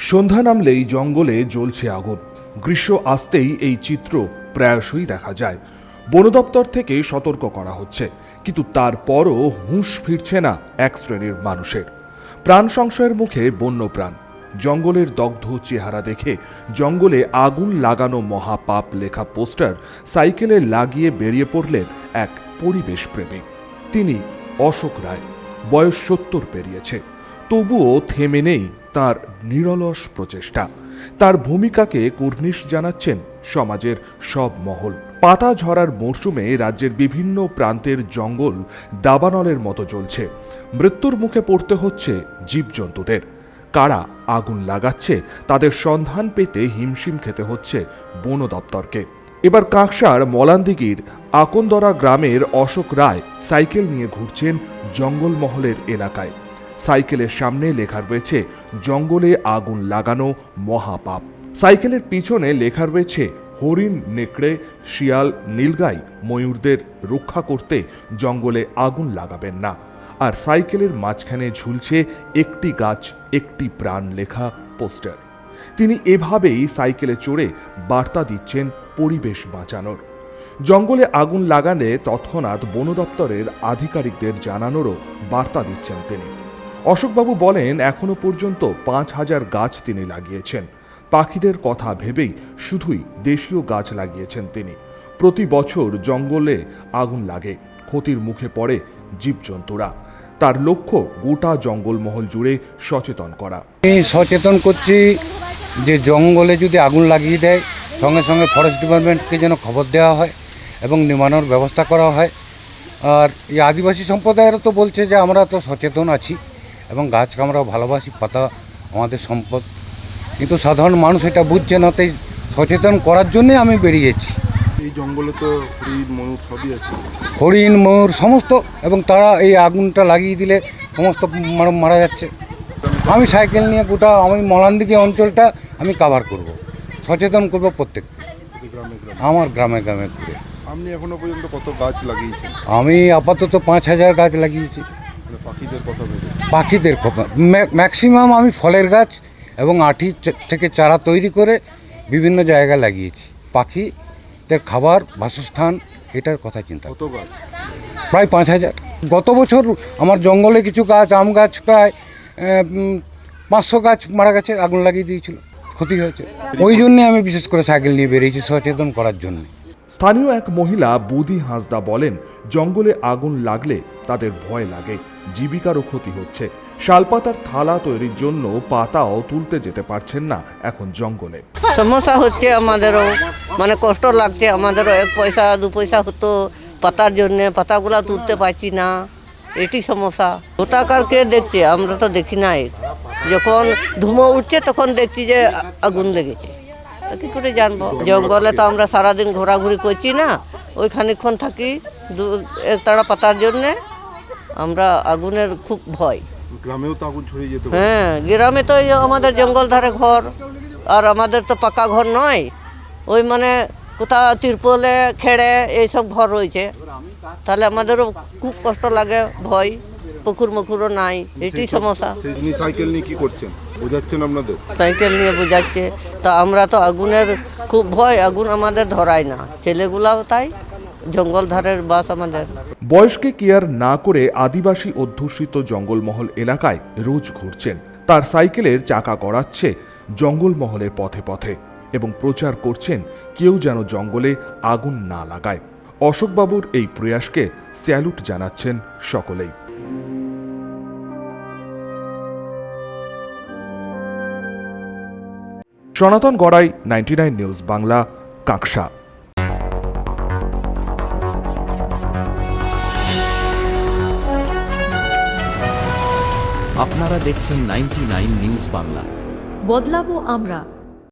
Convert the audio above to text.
সন্ধ্যা নামলেই জঙ্গলে জ্বলছে আগুন। গ্রীষ্ম আসতেই এই চিত্র প্রায়শই দেখা যায়। বন দপ্তর থেকে সতর্ক করা হচ্ছে, কিন্তু তারপরও হুঁশ ফিরছে না এক শ্রেণীর মানুষের। প্রাণ সংশয়ের মুখে বন্যপ্রাণ। জঙ্গলের দগ্ধ চেহারা দেখে জঙ্গলে আগুন লাগানো মহাপাপ লেখা পোস্টার সাইকেলে লাগিয়ে বেরিয়ে পড়লেন এক পরিবেশ প্রেমী। তিনি অশোক রায়, বয়স 70 পেরিয়েছে। তবুও থেমে নেই তার নিরলস প্রচেষ্টা। তার ভূমিকাকে কুর্নিশ জানাচ্ছেন সমাজের সব মহল। পাতা ঝরার মরশুমে রাজ্যের বিভিন্ন প্রান্তের জঙ্গল দাবানলের মতো জ্বলছে। মৃত্যুর মুখে পড়তে হচ্ছে জীবজন্তুদের। কারা আগুন লাগাচ্ছে তাদের সন্ধান পেতে হিমশিম খেতে হচ্ছে বন দপ্তরকে। এবার কাঁকসার মলানদিঘির আকন্দরা গ্রামের অশোক রায় সাইকেল নিয়ে ঘুরছেন জঙ্গলমহলের এলাকায়। সাইকেলের সামনে লেখা রয়েছে জঙ্গলে আগুন লাগানো মহাপাপ। সাইকেলের পিছনে লেখা রয়েছে হরিণ, নেকড়ে, শিয়াল, নীলগাই, ময়ূরদের রক্ষা করতে জঙ্গলে আগুন লাগাবেন না। আর সাইকেলের মাঝখানে ঝুলছে একটি গাছ একটি প্রাণ লেখা পোস্টার। তিনি এভাবেই সাইকেলে চড়ে বার্তা দিচ্ছেন পরিবেশ বাঁচানোর। জঙ্গলে আগুন লাগালে তৎক্ষণাৎ বন দপ্তরের আধিকারিকদের জানানোরও বার্তা দিচ্ছেন তিনি। অশোকবাবু বলেন, এখনো পর্যন্ত 5000 গাছ তিনি লাগিয়েছেন। পাখিদের কথা ভেবেই শুধুই দেশীয় গাছ লাগিয়েছেন তিনি। প্রতি বছর জঙ্গলে আগুন লাগে, ক্ষতির মুখে পড়ে জীবজন্তুরা। তার লক্ষ্য গোটা জঙ্গলমহল জুড়ে সচেতন করা। আমি সচেতন করছি যে জঙ্গলে যদি আগুন লাগিয়ে দেয় সঙ্গে সঙ্গে ফরেস্ট ডিপার্টমেন্টকে যেন খবর দেওয়া হয় এবং নির্মাণের ব্যবস্থা করা হয়। আর এই আদিবাসী সম্প্রদায়েরও তো বলছে যে আমরা তো সচেতন আছি এবং গাছকে আমরা ভালোবাসি, পাতা আমাদের সম্পদ, কিন্তু সাধারণ মানুষ এটা বুঝছে না। তাই সচেতন করার জন্যে আমি বেরিয়েছি। এই জঙ্গলে তো হরিণ, ময়ূর সবই আছে। হরিণ, ময়ূর সমস্ত, এবং তারা এই আগুনটা লাগিয়ে দিলে সমস্ত মারা যাচ্ছে। আমি সাইকেল নিয়ে গোটা আমি মলানদিঘি অঞ্চলটা আমি কাভার করব, সচেতন করব প্রত্যেক আমার গ্রামে গ্রামে ঘুরে। আপনি এখনো পর্যন্ত কত গাছ লাগিয়েছেন? আমি আপাতত 5000 গাছ লাগিয়েছি। পাখিদের কথা ভেবে? পাখিদের ম্যাক্সিমাম আমি ফলের গাছ এবং আঠি থেকে চারা তৈরি করে বিভিন্ন জায়গায় লাগিয়েছি। পাখিদের খাবার, বাসস্থান, এটার কথা চিন্তা। কত গাছ? প্রায় 5000। গত বছর আমার জঙ্গলে কিছু গাছ, আম গাছ প্রায় 500 গাছ মারা গেছে, আগুন লাগিয়ে দিয়েছিল, ক্ষতি হয়েছে। ওই জন্যে আমি বিশেষ করে সাইকেল নিয়ে বেরিয়েছি সচেতন করার জন্য। স্থানীয় এক মহিলা বুদি হাঁসদা বলেন, জঙ্গলে আগুন লাগলে তাদের ভয় লাগে, জীবিকারও ক্ষতি হচ্ছে। শালপাতার থালা তৈরির জন্য পাতাও তুলতে যেতে পারছেন না এখন জঙ্গলে। সমস্যা হচ্ছে আমাদেরও, মানে কষ্ট লাগছে আমাদেরও। 1 পয়সা 2 পয়সা হতো পাতার জন্যে, পাতাগুলা তুলতে পারছি না, এটি সমস্যা। হতাকারকে দেখছে, আমরা তো দেখি নাই। যখন ধুমো উঠছে তখন দেখছি যে আগুন লেগেছে। কী করে জানবো? জঙ্গলে তো আমরা সারাদিন ঘোরাঘুরি করছি না, ওইখানিক্ষণ থাকি একতাড়া পাতার জন্যে। আমরা আগুনের খুব ভয়। গ্রামেও তো আগুন ছড়িয়ে যেতে পারে। হ্যাঁ, গ্রামে তো আমাদের জঙ্গল ধারে ঘর, আর আমাদের তো পাকা ঘর নয়, ওই মানে কোথাও তিরপলে খেড়ে এইসব ঘর রয়েছে। তাহলে আমাদেরও খুব কষ্ট লাগে, ভয়। পুকুর মুকুরও নাই, এটি সমস্যা। তিনি সাইকেল নিয়ে কি করছেন, বোঝাচ্ছেন আপনাদের? সাইকেল নিয়ে বোঝাচ্ছে। তা আমরা তো আগুনের খুব ভয়, আগুন আমাদের ধরায় না, ছেলেগুলাও তাই। জঙ্গল ধারের বাস আমাদের। বয়সকে কেয়ার না করে আদিবাসী অধ্যুষিত জঙ্গলমহল এলাকায় রোজ ঘুরছেন। তার সাইকেলের চাকা গড়াচ্ছে জঙ্গলমহলের পথে পথে এবং প্রচার করছেন কেউ যেন জঙ্গলে আগুন না লাগায়। অশোকবাবুর এই প্রয়াসকে স্যালুট জানাচ্ছেন সকলেই। সনাতন গড়াই, 99 নিউজ বাংলা, কাঁকসা। আপনারা দেখছেন 99 নিউজ বাংলা। বদলাবো আমরা।